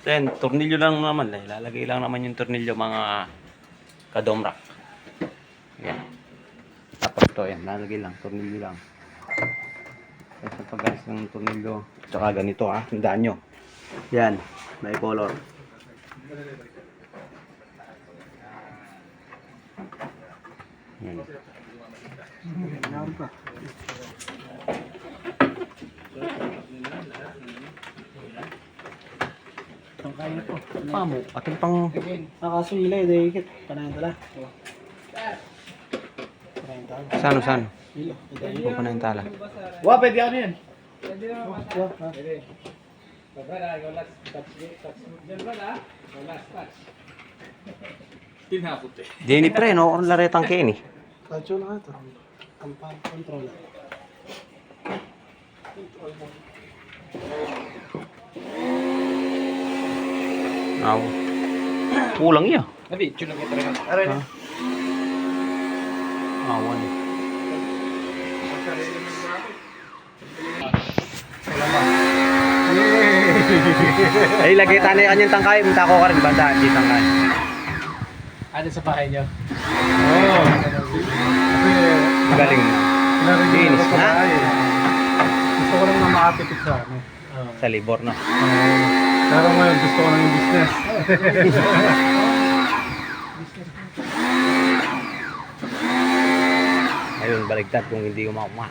Then, tornilyo lang naman. Ilalagay lang naman yung tornilyo mga kadomrak. Yan. Tapos to, yan. Lalagay lang. Tornilyo lang. Ito pa guys, ng tornilyo. Tsaka ganito ha. Tandaan nyo. Yan. May color. Yan. Kaya po. Pamo. Ating pang... Nakasula eh, dahil panayan tala. Panayan tala. Sano, sano? Hilo. Kung pa na yung tala. Wah, pwede ako yan. Dini pre, no? Kung laretang kain eh. Kacho na ito. Ang control. Aw. Kulang iya. Nabi, tune kita rin. Aray na. Awan eh. Ay, lagay tayo na kanyang tangkay. Munta ko ka rin. Banda, hindi tangkay. Ano sa bahay niyo? Oo. Galing. Linis na. Gusto ko lang na makatipid sa ano. Sa libor na. Pero ngayon gusto ko lang yung business. Ayun, baligtad kung hindi umakuma.